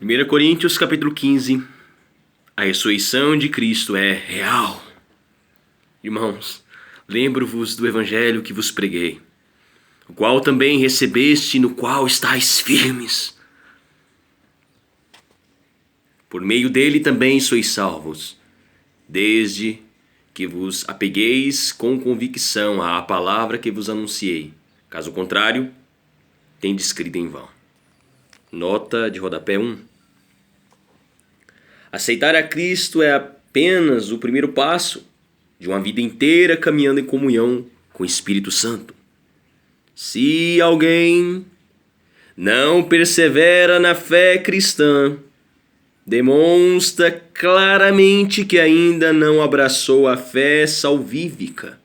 1 Coríntios capítulo 15. A ressurreição de Cristo é real. Irmãos, lembro-vos do evangelho que vos preguei, o qual também recebeste, no qual estáis firmes. Por meio dele também sois salvos, desde que vos apegueis com convicção à palavra que vos anunciei. Caso contrário, tendes crido em vão. Nota de rodapé 1. Aceitar a Cristo é apenas o primeiro passo de uma vida inteira caminhando em comunhão com o Espírito Santo. Se alguém não persevera na fé cristã, demonstra claramente que ainda não abraçou a fé salvífica.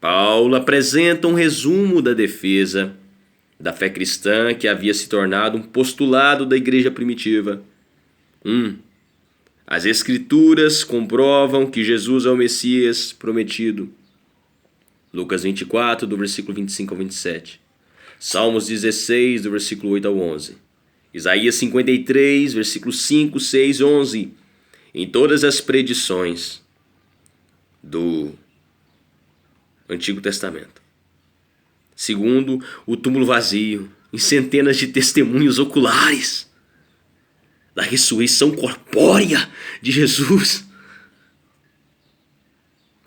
Paulo apresenta um resumo da defesa da fé cristã que havia se tornado um postulado da igreja primitiva. 1. As Escrituras comprovam que Jesus é o Messias prometido. Lucas 24, do versículo 25 ao 27. Salmos 16, do versículo 8 ao 11. Isaías 53, versículos 5, 6 e 11. Em todas as predições do Antigo Testamento. Segundo, o túmulo vazio, em centenas de testemunhos oculares da ressurreição corpórea de Jesus.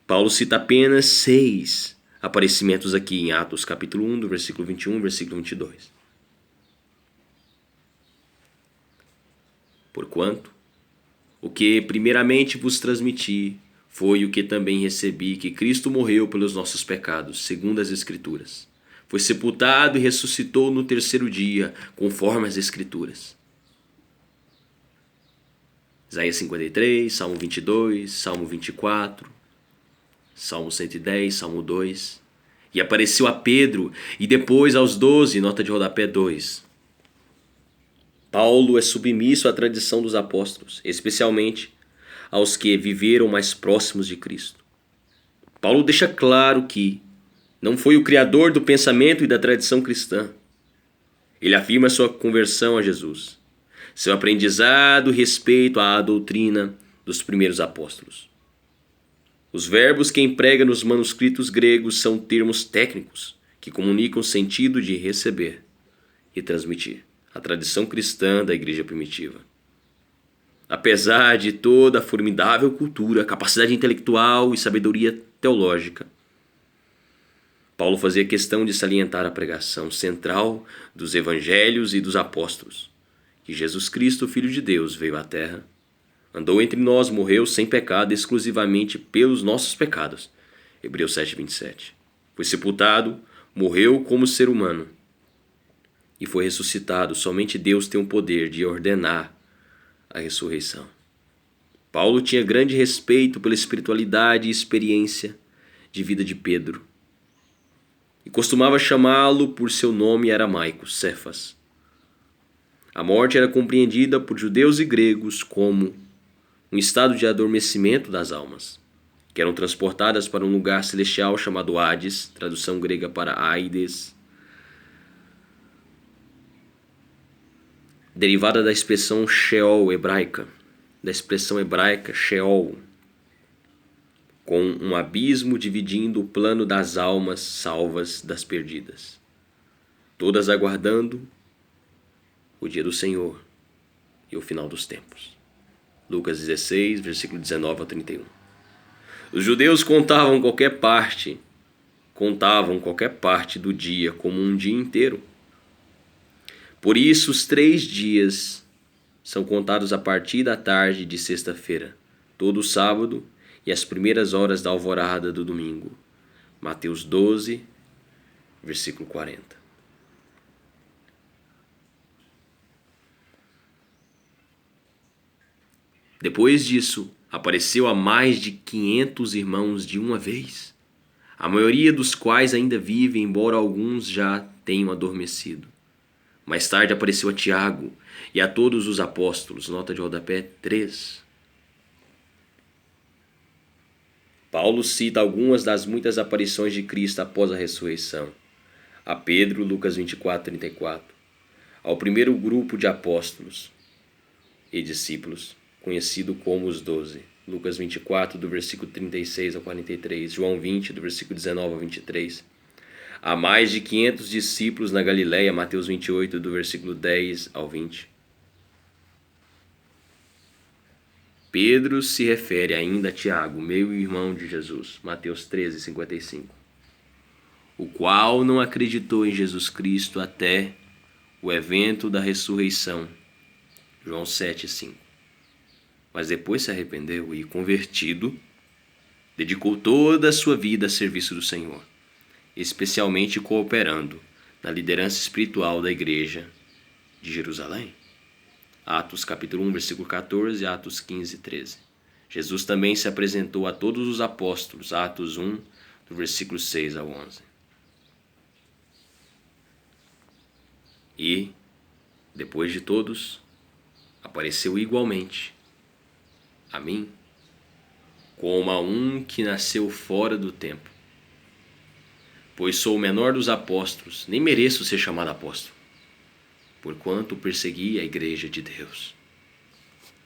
Paulo cita apenas 6 aparecimentos aqui em Atos capítulo 1, do versículo 21, versículo 22. Porquanto, o que primeiramente vos transmiti foi o que também recebi, que Cristo morreu pelos nossos pecados, segundo as Escrituras. Foi sepultado e ressuscitou no terceiro dia, conforme as Escrituras. Isaías 53, Salmo 22, Salmo 24, Salmo 110, Salmo 2. E apareceu a Pedro e depois aos 12, nota de rodapé 2. Paulo é submisso à tradição dos apóstolos, especialmente aos que viveram mais próximos de Cristo. Paulo deixa claro que não foi o criador do pensamento e da tradição cristã. Ele afirma sua conversão a Jesus, seu aprendizado e respeito à doutrina dos primeiros apóstolos. Os verbos que emprega nos manuscritos gregos são termos técnicos que comunicam o sentido de receber e transmitir a tradição cristã da igreja primitiva. Apesar de toda a formidável cultura, capacidade intelectual e sabedoria teológica, Paulo fazia questão de salientar a pregação central dos evangelhos e dos apóstolos, que Jesus Cristo, Filho de Deus, veio à terra, andou entre nós, morreu sem pecado exclusivamente pelos nossos pecados, Hebreus 7:27. Foi sepultado, morreu como ser humano e foi ressuscitado. Somente Deus tem o poder de ordenar a ressurreição. Paulo tinha grande respeito pela espiritualidade e experiência de vida de Pedro, e costumava chamá-lo por seu nome aramaico, Cefas. A morte era compreendida por judeus e gregos como um estado de adormecimento das almas, que eram transportadas para um lugar celestial chamado Hades, tradução grega para Aides, derivada da expressão Sheol hebraica, Sheol, com um abismo dividindo o plano das almas salvas das perdidas, todas aguardando o dia do Senhor e o final dos tempos. Lucas 16, versículo 19 ao 31. Os judeus contavam qualquer parte do dia como um dia inteiro. Por isso, os 3 dias são contados a partir da tarde de sexta-feira, todo o sábado e as primeiras horas da alvorada do domingo. Mateus 12, versículo 40. Depois disso, apareceu a mais de 500 irmãos de uma vez, a maioria dos quais ainda vivem, embora alguns já tenham adormecido. Mais tarde apareceu a Tiago e a todos os apóstolos, nota de rodapé 3. Paulo cita algumas das muitas aparições de Cristo após a ressurreição. A Pedro, Lucas 24, 34. ao primeiro grupo de apóstolos e discípulos, conhecido como os 12. Lucas 24, do versículo 36 ao 43, João 20, do versículo 19 ao 23. Há mais de 500 discípulos na Galileia, Mateus 28, do versículo 10 ao 20. Pedro se refere ainda a Tiago, meu irmão de Jesus, Mateus 13, 55, o qual não acreditou em Jesus Cristo até o evento da ressurreição, João 7, 5. Mas depois se arrependeu e, convertido, dedicou toda a sua vida a serviço do Senhor, especialmente cooperando na liderança espiritual da igreja de Jerusalém. Atos capítulo 1, versículo 14 e Atos 15, 13. Jesus também se apresentou a todos os apóstolos, Atos 1, do versículo 6 ao 11. E, depois de todos, apareceu igualmente a mim, como a um que nasceu fora do tempo. Pois sou o menor dos apóstolos, nem mereço ser chamado apóstolo, porquanto persegui a igreja de Deus.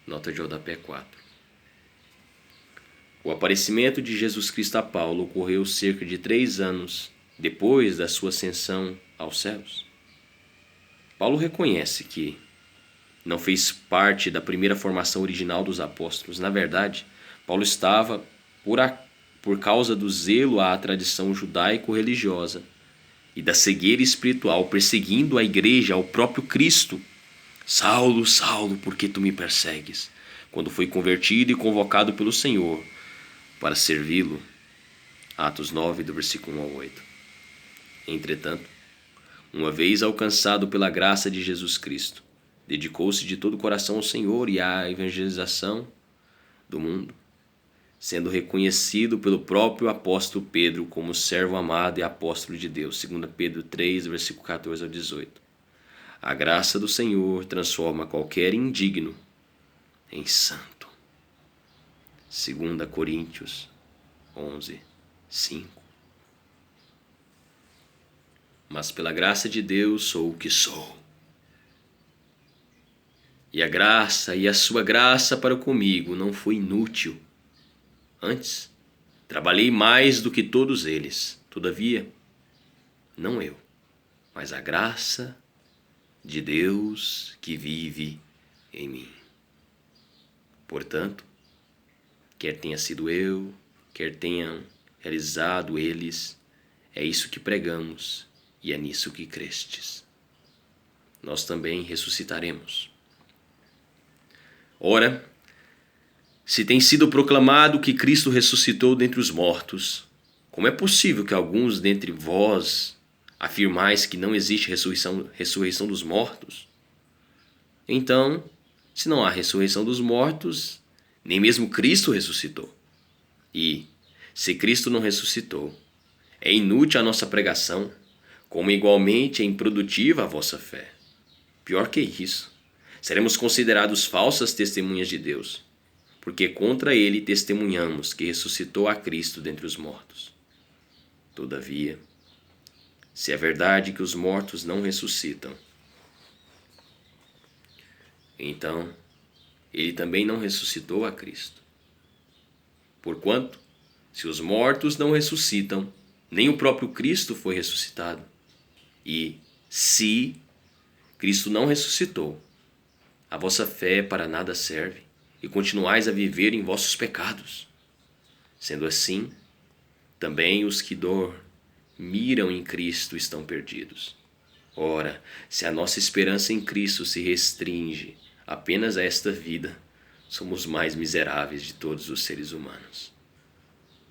Nota de rodapé 4. O aparecimento de Jesus Cristo a Paulo ocorreu cerca de 3 anos depois da sua ascensão aos céus. Paulo reconhece que não fez parte da primeira formação original dos apóstolos. Na verdade, Paulo estava, por causa do zelo à tradição judaico-religiosa e da cegueira espiritual, perseguindo a igreja, ao próprio Cristo. Saulo, Saulo, por que tu me persegues? Quando foi convertido e convocado pelo Senhor para servi-lo. Atos 9, do versículo 1 ao 8. Entretanto, uma vez alcançado pela graça de Jesus Cristo, dedicou-se de todo o coração ao Senhor e à evangelização do mundo, sendo reconhecido pelo próprio apóstolo Pedro como servo amado e apóstolo de Deus, 2 Pedro 3, versículo 14 ao 18. A graça do Senhor transforma qualquer indigno em santo. 2 Coríntios 11, 5. Mas pela graça de Deus sou o que sou. E a graça e a sua graça para comigo não foi inútil. Antes, trabalhei mais do que todos eles. Todavia, não eu, mas a graça de Deus que vive em mim. Portanto, quer tenha sido eu, quer tenham realizado eles, é isso que pregamos e é nisso que crestes. Nós também ressuscitaremos. Ora, se tem sido proclamado que Cristo ressuscitou dentre os mortos, como é possível que alguns dentre vós afirmais que não existe ressurreição dos mortos? Então, se não há ressurreição dos mortos, nem mesmo Cristo ressuscitou. E, se Cristo não ressuscitou, é inútil a nossa pregação, como igualmente é improdutiva a vossa fé. Pior que isso, seremos considerados falsas testemunhas de Deus, porque contra ele testemunhamos que ressuscitou a Cristo dentre os mortos. Todavia, se é verdade que os mortos não ressuscitam, então ele também não ressuscitou a Cristo. Porquanto, se os mortos não ressuscitam, nem o próprio Cristo foi ressuscitado. E, se Cristo não ressuscitou, a vossa fé para nada serve, e continuais a viver em vossos pecados. Sendo assim, também os que dormiram em Cristo estão perdidos. Ora, se a nossa esperança em Cristo se restringe apenas a esta vida, somos mais miseráveis de todos os seres humanos.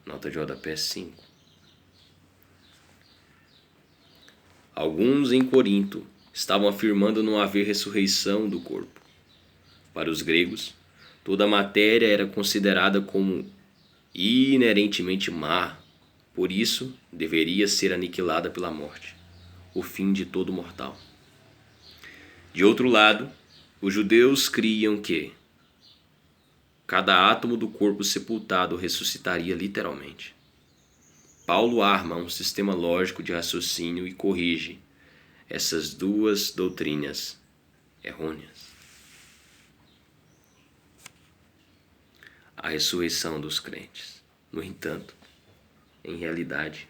Nota de rodapé 5. Alguns em Corinto estavam afirmando não haver ressurreição do corpo. Para os gregos, toda a matéria era considerada como inerentemente má, por isso deveria ser aniquilada pela morte, o fim de todo mortal. De outro lado, os judeus criam que cada átomo do corpo sepultado ressuscitaria literalmente. Paulo arma um sistema lógico de raciocínio e corrige essas duas doutrinas errôneas. A ressurreição dos crentes. No entanto, em realidade,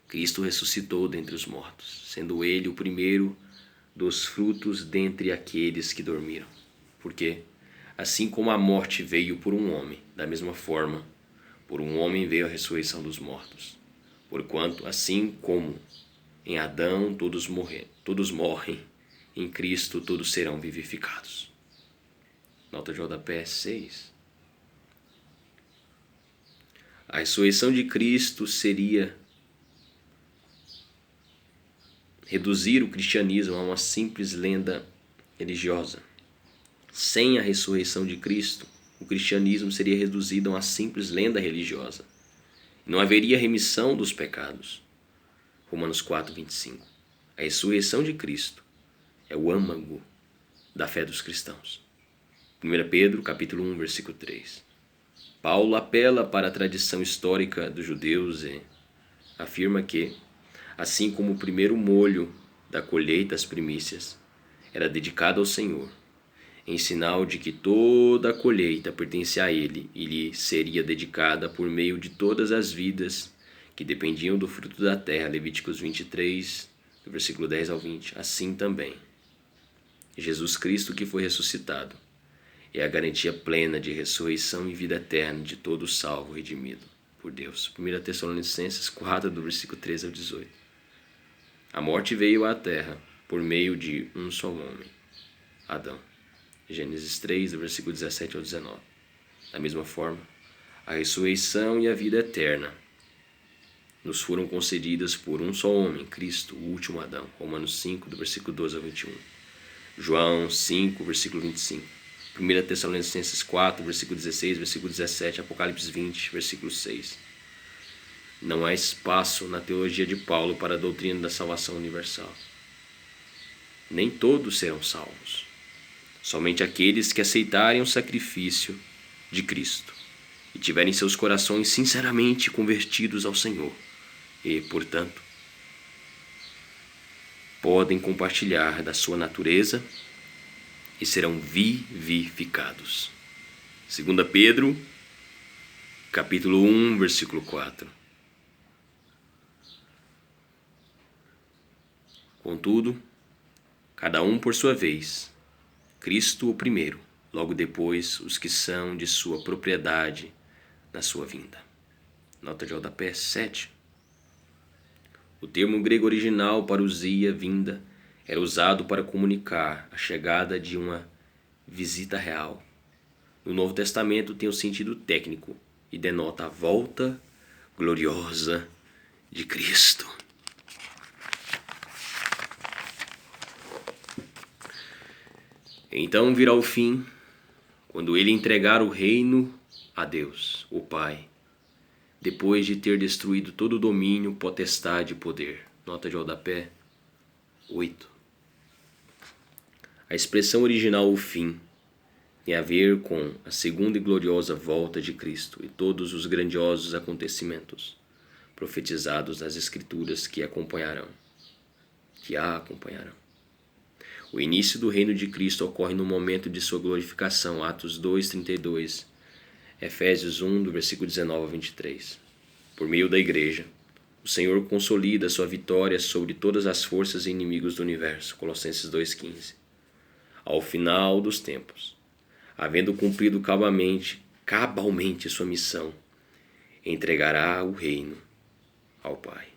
Cristo ressuscitou dentre os mortos, sendo ele o primeiro dos frutos dentre aqueles que dormiram. Porque, assim como a morte veio por um homem, da mesma forma, por um homem veio a ressurreição dos mortos. Porquanto, assim como em Adão todos morrem, em Cristo todos serão vivificados. Nota de rodapé 6. A ressurreição de Cristo seria reduzir o cristianismo a uma simples lenda religiosa. Sem a ressurreição de Cristo, o cristianismo seria reduzido a uma simples lenda religiosa. Não haveria remissão dos pecados. Romanos 4:25. A ressurreição de Cristo é o âmago da fé dos cristãos. 1 Pedro, capítulo 1, versículo 3. Paulo apela para a tradição histórica dos judeus e afirma que, assim como o primeiro molho da colheita, as primícias, era dedicado ao Senhor, em sinal de que toda a colheita pertencia a Ele e lhe seria dedicada por meio de todas as vidas que dependiam do fruto da terra, Levíticos 23, do versículo 10 ao 20, assim também. Jesus Cristo, que foi ressuscitado, é a garantia plena de ressurreição e vida eterna de todo salvo redimido por Deus. 1 Tessalonicenses 4, do versículo 13 ao 18. A morte veio à terra por meio de um só homem, Adão. Gênesis 3, do versículo 17 ao 19. Da mesma forma, a ressurreição e a vida eterna nos foram concedidas por um só homem, Cristo, o último Adão. Romanos 5, do versículo 12 ao 21. João 5, versículo 25. 1 Tessalonicenses 4, versículo 16, versículo 17, Apocalipse 20, versículo 6. Não há espaço na teologia de Paulo para a doutrina da salvação universal. Nem todos serão salvos. Somente aqueles que aceitarem o sacrifício de Cristo e tiverem seus corações sinceramente convertidos ao Senhor e, portanto, podem compartilhar da sua natureza e serão vivificados. 2 Pedro, capítulo 1, versículo 4. Contudo, cada um por sua vez, Cristo o primeiro, logo depois os que são de sua propriedade na sua vinda. Nota de rodapé 7. O termo grego original parousia, vinda, era usado para comunicar a chegada de uma visita real. No Novo Testamento tem o sentido técnico e denota a volta gloriosa de Cristo. Então virá o fim, quando ele entregar o reino a Deus, o Pai, depois de ter destruído todo o domínio, potestade e poder. Nota de rodapé 8. A expressão original o fim tem a ver com a segunda e gloriosa volta de Cristo e todos os grandiosos acontecimentos profetizados nas Escrituras que a acompanharão. O início do reino de Cristo ocorre no momento de sua glorificação, Atos 2:32, Efésios 1, do versículo 19 ao 23. Por meio da igreja, o Senhor consolida sua vitória sobre todas as forças e inimigos do universo, Colossenses 2:15. Ao final dos tempos, havendo cumprido cabalmente sua missão, entregará o reino ao Pai.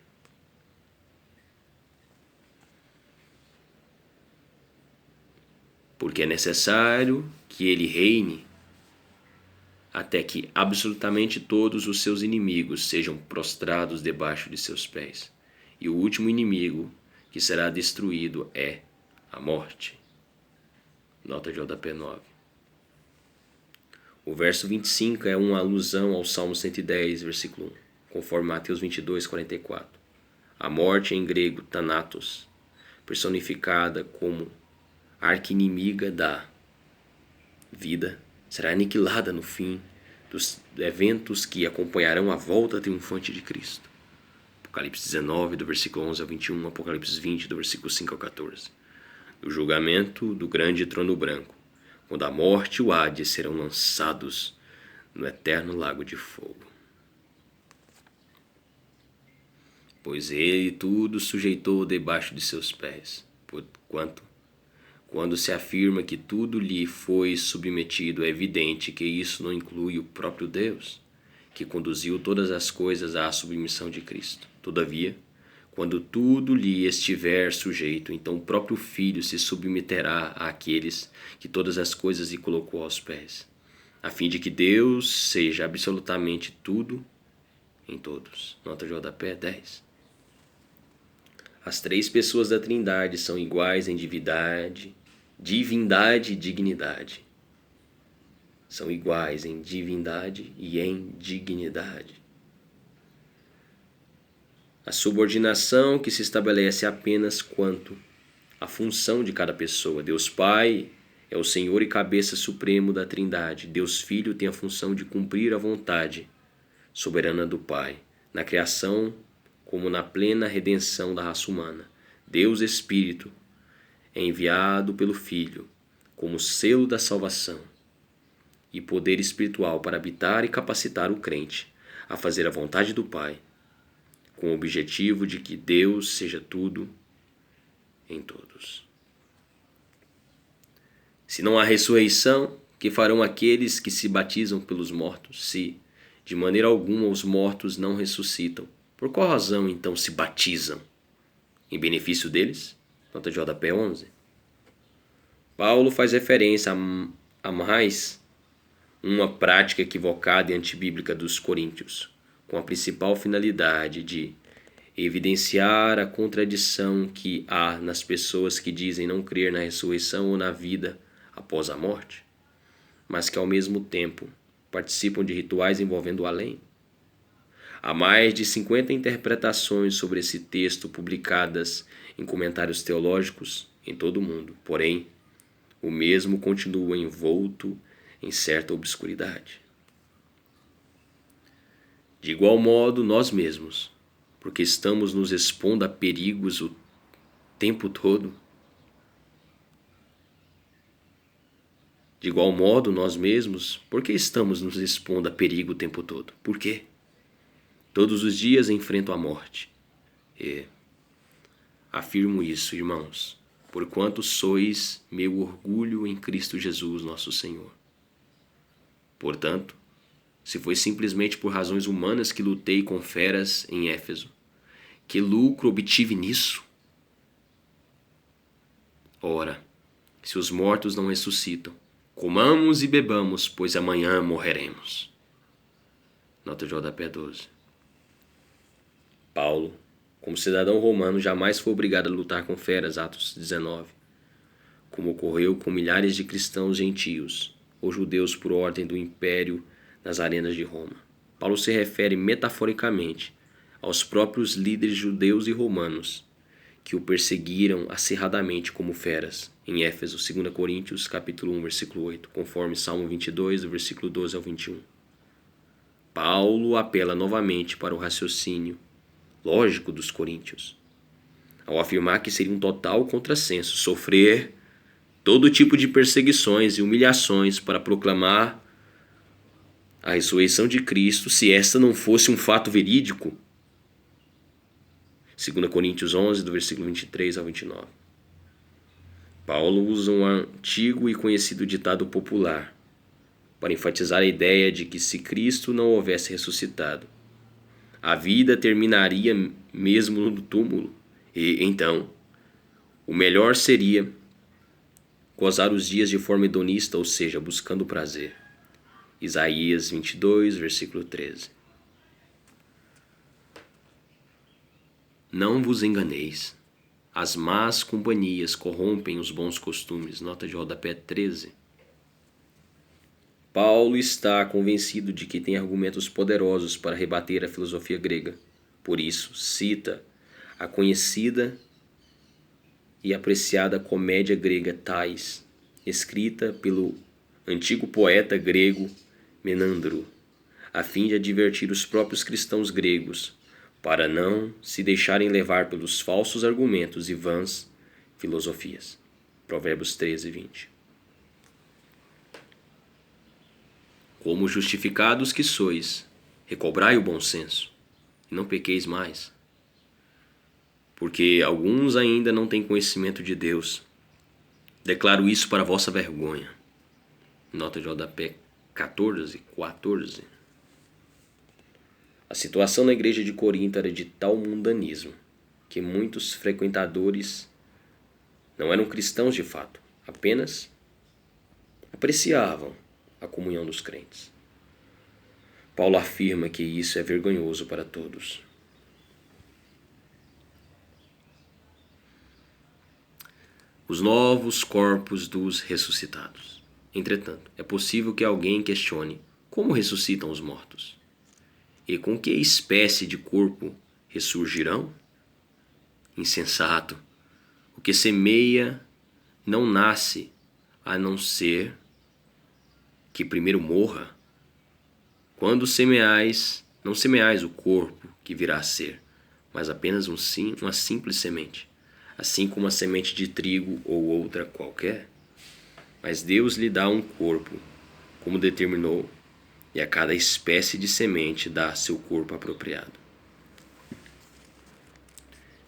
Porque é necessário que ele reine até que absolutamente todos os seus inimigos sejam prostrados debaixo de seus pés. E o último inimigo que será destruído é a morte. Nota de rodapé 9. O verso 25 é uma alusão ao Salmo 110, versículo 1, conforme Mateus 22, 44. A morte em grego, Thanatos, personificada como arqui-inimiga da vida, será aniquilada no fim dos eventos que acompanharão a volta triunfante de Cristo. Apocalipse 19, do versículo 11 ao 21, Apocalipse 20, do versículo 5 ao 14. do julgamento do grande trono branco, quando a morte e o Hades serão lançados no eterno lago de fogo. Pois ele tudo sujeitou debaixo de seus pés, porquanto, quando se afirma que tudo lhe foi submetido, é evidente que isso não inclui o próprio Deus, que conduziu todas as coisas à submissão de Cristo. Todavia, quando tudo lhe estiver sujeito, então o próprio Filho se submeterá àqueles que todas as coisas lhe colocou aos pés, a fim de que Deus seja absolutamente tudo em todos. Nota de rodapé 10. As três pessoas da Trindade são iguais em divindade e dignidade. São iguais em divindade e em dignidade. A subordinação que se estabelece apenas quanto à função de cada pessoa. Deus Pai é o Senhor e cabeça supremo da Trindade. Deus Filho tem a função de cumprir a vontade soberana do Pai, na criação como na plena redenção da raça humana. Deus Espírito é enviado pelo Filho como selo da salvação e poder espiritual para habitar e capacitar o crente a fazer a vontade do Pai, com o objetivo de que Deus seja tudo em todos. Se não há ressurreição, que farão aqueles que se batizam pelos mortos, se, de maneira alguma, os mortos não ressuscitam? Por qual razão, então, se batizam? Em benefício deles? Nota de rodapé 11. Paulo faz referência a mais uma prática equivocada e antibíblica dos coríntios, com a principal finalidade de evidenciar a contradição que há nas pessoas que dizem não crer na ressurreição ou na vida após a morte, mas que ao mesmo tempo participam de rituais envolvendo o além. Há mais de 50 interpretações sobre esse texto publicadas em comentários teológicos em todo o mundo, porém, o mesmo continua envolto em certa obscuridade. De igual modo, nós mesmos, porque estamos nos expondo a perigos o tempo todo. De igual modo, nós mesmos, porque estamos nos expondo a perigo o tempo todo? Por quê? Todos os dias enfrento a morte. E afirmo isso, irmãos, porquanto sois meu orgulho em Cristo Jesus, nosso Senhor. Portanto, se foi simplesmente por razões humanas que lutei com feras em Éfeso, que lucro obtive nisso? Ora, se os mortos não ressuscitam, comamos e bebamos, pois amanhã morreremos. Nota de rodapé 12. Paulo, como cidadão romano, jamais foi obrigado a lutar com feras, Atos 19, como ocorreu com milhares de cristãos gentios ou judeus por ordem do império nas arenas de Roma. Paulo se refere metaforicamente aos próprios líderes judeus e romanos que o perseguiram acirradamente como feras, em Éfeso, 2 Coríntios, capítulo 1, versículo 8, conforme Salmo 22, do versículo 12 ao 21. Paulo apela novamente para o raciocínio lógico dos coríntios, ao afirmar que seria um total contrassenso sofrer todo tipo de perseguições e humilhações para proclamar a ressurreição de Cristo, se esta não fosse um fato verídico. 2 Coríntios 11, do versículo 23 ao 29. Paulo usa um antigo e conhecido ditado popular para enfatizar a ideia de que se Cristo não houvesse ressuscitado, a vida terminaria mesmo no túmulo, e então o melhor seria gozar os dias de forma hedonista, ou seja, buscando prazer. Isaías 22, versículo 13. Não vos enganeis, as más companhias corrompem os bons costumes. Nota de rodapé 13. Paulo está convencido de que tem argumentos poderosos para rebater a filosofia grega. Por isso, cita a conhecida e apreciada comédia grega Thais, escrita pelo antigo poeta grego Menandro, a fim de advertir os próprios cristãos gregos para não se deixarem levar pelos falsos argumentos e vãs filosofias. Provérbios 13, 20. Como justificados que sois, recobrai o bom senso, e não pequeis mais. Porque alguns ainda não têm conhecimento de Deus. Declaro isso para vossa vergonha. Nota de rodapé 14. A situação na igreja de Corinto era de tal mundanismo que muitos frequentadores não eram cristãos de fato, apenas apreciavam a comunhão dos crentes. Paulo afirma que isso é vergonhoso para todos. Os novos corpos dos ressuscitados. Entretanto, é possível que alguém questione como ressuscitam os mortos. E com que espécie de corpo ressurgirão? Insensato! O que semeia não nasce, a não ser que primeiro morra. Quando semeais, não semeais o corpo que virá a ser, mas apenas uma simples semente, assim como a semente de trigo ou outra qualquer. Mas Deus lhe dá um corpo, como determinou, e a cada espécie de semente dá seu corpo apropriado.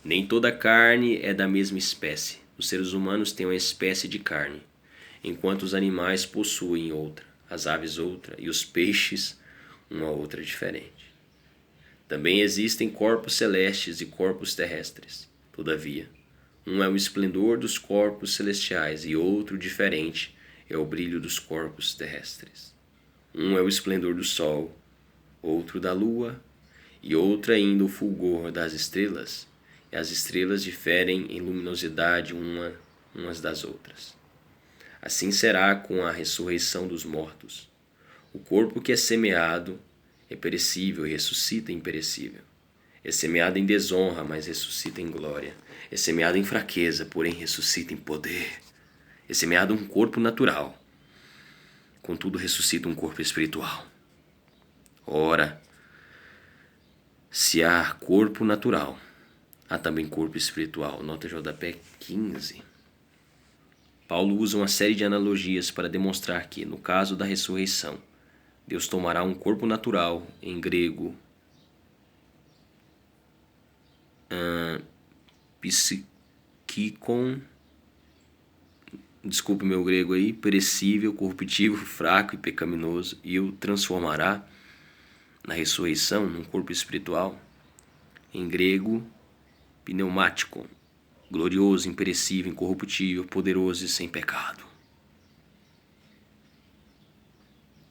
Nem toda carne é da mesma espécie. Os seres humanos têm uma espécie de carne, enquanto os animais possuem outra, as aves outra e os peixes uma outra diferente. Também existem corpos celestes e corpos terrestres. Todavia, um é o esplendor dos corpos celestiais e outro diferente é o brilho dos corpos terrestres. Um é o esplendor do sol, outro da lua, e outro ainda o fulgor das estrelas, e as estrelas diferem em luminosidade umas das outras. Assim será com a ressurreição dos mortos. O corpo que é semeado é perecível e ressuscita imperecível. É semeado em desonra, mas ressuscita em glória. É semeado em fraqueza, porém ressuscita em poder. É semeado um corpo natural, contudo ressuscita um corpo espiritual. Ora, se há corpo natural, há também corpo espiritual. Nota de rodapé 15. Paulo usa uma série de analogias para demonstrar que, no caso da ressurreição, Deus tomará um corpo natural, em grego, psikikon, desculpe meu grego aí, perecível, corruptível, fraco e pecaminoso, e o transformará na ressurreição num corpo espiritual, em grego, pneumático, glorioso, imperecível, incorruptível, poderoso e sem pecado.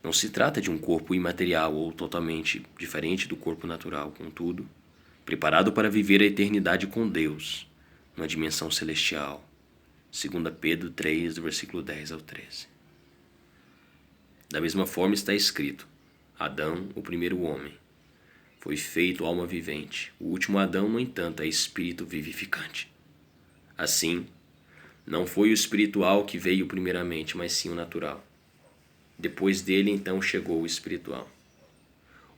Não se trata de um corpo imaterial ou totalmente diferente do corpo natural, contudo, preparado para viver a eternidade com Deus, numa dimensão celestial. 2 Pedro 3, do versículo 10 ao 13. Da mesma forma está escrito: Adão, o primeiro homem, foi feito alma vivente. O último Adão, no entanto, é espírito vivificante. Assim, não foi o espiritual que veio primeiramente, mas sim o natural. Depois dele, então, chegou o espiritual.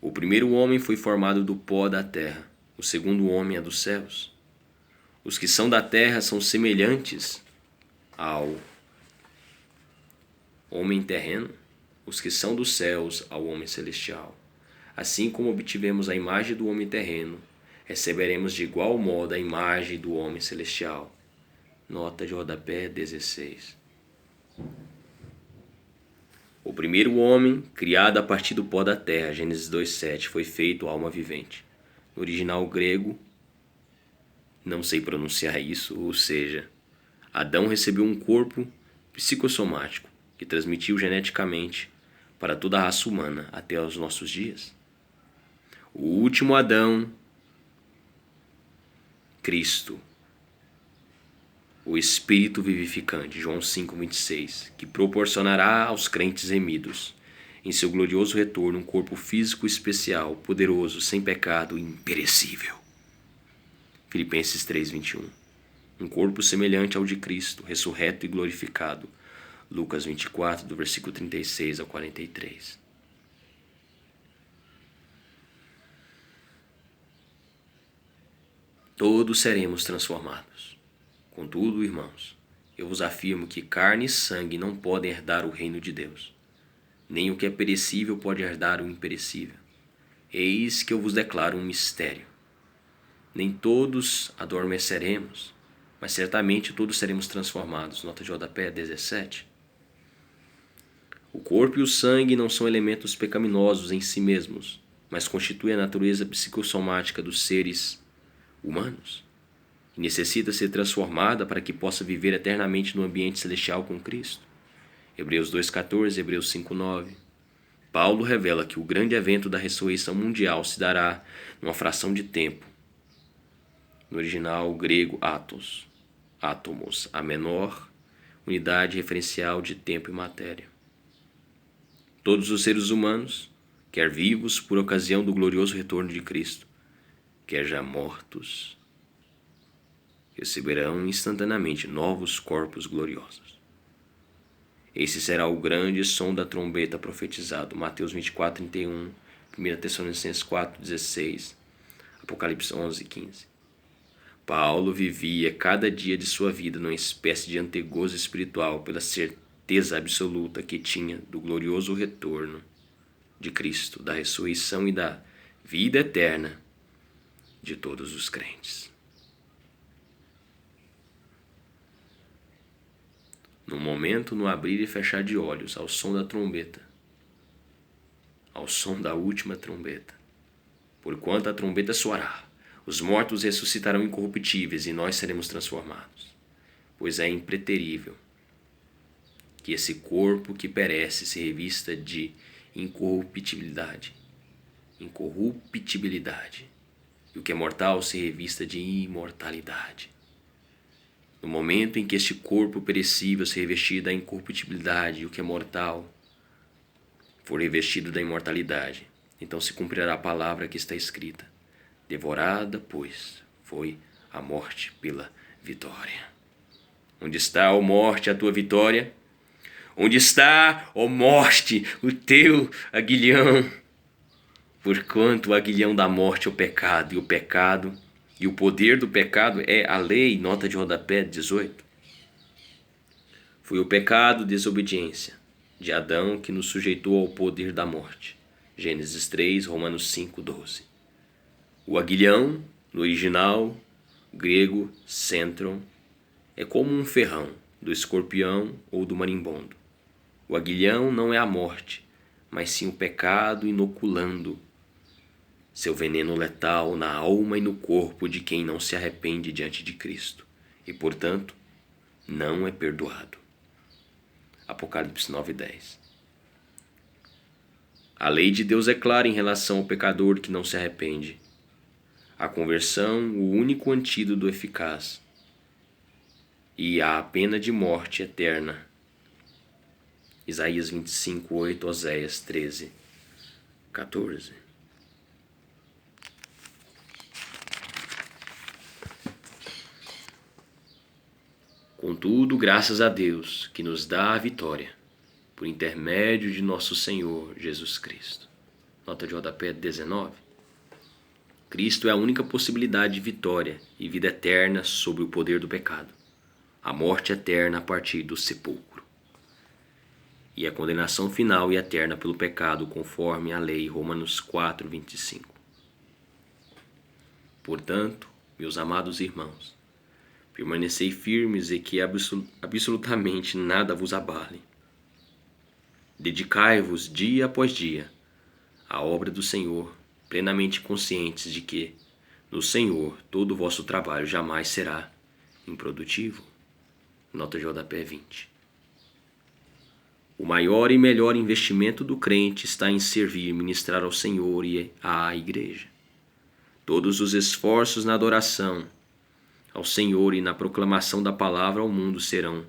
O primeiro homem foi formado do pó da terra, o segundo homem é dos céus. Os que são da terra são semelhantes ao homem terreno, os que são dos céus ao homem celestial. Assim como obtivemos a imagem do homem terreno, receberemos de igual modo a imagem do homem celestial. Nota de rodapé 16. O primeiro homem, criado a partir do pó da terra, Gênesis 2:7, foi feito alma vivente. No original grego, não sei pronunciar isso, ou seja, Adão recebeu um corpo psicossomático que transmitiu geneticamente para toda a raça humana até os nossos dias. O último Adão, Cristo, o Espírito vivificante, João 5:26, que proporcionará aos crentes remidos, em seu glorioso retorno, um corpo físico especial, poderoso, sem pecado, imperecível. Filipenses 3:21. Um corpo semelhante ao de Cristo, ressurreto e glorificado. Lucas 24, do versículo 36 ao 43. Todos seremos transformados. Contudo, irmãos, eu vos afirmo que carne e sangue não podem herdar o reino de Deus, nem o que é perecível pode herdar o imperecível. Eis que eu vos declaro um mistério. Nem todos adormeceremos, mas certamente todos seremos transformados. Nota de rodapé 17. O corpo e o sangue não são elementos pecaminosos em si mesmos, mas constituem a natureza psicossomática dos seres humanos, e necessita ser transformada para que possa viver eternamente no ambiente celestial com Cristo. Hebreus 2,14, Hebreus 5,9. Paulo revela que o grande evento da ressurreição mundial se dará numa fração de tempo. No original grego, átomos, a menor unidade referencial de tempo e matéria. Todos os seres humanos, quer vivos por ocasião do glorioso retorno de Cristo, quer já mortos, receberão instantaneamente novos corpos gloriosos. Esse será o grande som da trombeta profetizado. Mateus 24:31, 1 Tessalonicenses 4:16, Apocalipse 11:15. Paulo vivia cada dia de sua vida numa espécie de antegozo espiritual pela certeza absoluta que tinha do glorioso retorno de Cristo, da ressurreição e da vida eterna de todos os crentes. No momento, no abrir e fechar de olhos, ao som da trombeta, ao som da última trombeta, porquanto a trombeta soará, os mortos ressuscitarão incorruptíveis e nós seremos transformados. Pois é impreterível que esse corpo que perece se revista de incorruptibilidade, e o que é mortal se revista de imortalidade. No momento em que este corpo perecível se revestir da incorruptibilidade e o que é mortal for revestido da imortalidade, então se cumprirá a palavra que está escrita: devorada, pois, foi a morte pela vitória. Onde está, ó morte, a tua vitória? Onde está, ó morte, o teu aguilhão? Porquanto o aguilhão da morte é o pecado, e o poder do pecado é a lei. Nota de rodapé 18. Foi o pecado, desobediência de Adão que nos sujeitou ao poder da morte. Gênesis 3, Romanos 5:12. O aguilhão, no original grego centron, é como um ferrão do escorpião ou do marimbondo. O aguilhão não é a morte, mas sim o pecado inoculando seu veneno letal na alma e no corpo de quem não se arrepende diante de Cristo e, portanto, não é perdoado. Apocalipse 9:10. A lei de Deus é clara em relação ao pecador que não se arrepende. A conversão, o único antídoto eficaz, e a pena de morte eterna. Isaías 25:8, Oséias 13:14. Contudo, graças a Deus, que nos dá a vitória, por intermédio de nosso Senhor Jesus Cristo. Nota de rodapé 19. Cristo é a única possibilidade de vitória e vida eterna sobre o poder do pecado, a morte eterna a partir do sepulcro, e a condenação final e eterna pelo pecado, conforme a lei, Romanos 4:25. Portanto, meus amados irmãos, permanecei firmes e que absolutamente nada vos abale. Dedicai-vos dia após dia à obra do Senhor, plenamente conscientes de que, no Senhor, todo o vosso trabalho jamais será improdutivo. Nota de rodapé 20. O maior e melhor investimento do crente está em servir e ministrar ao Senhor e à Igreja. Todos os esforços na adoração ao Senhor e na proclamação da palavra ao mundo serão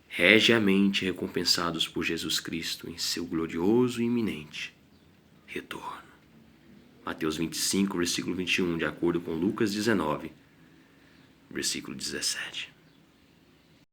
regiamente recompensados por Jesus Cristo em seu glorioso e iminente retorno. Mateus 25, versículo 21, de acordo com Lucas 19, versículo 17.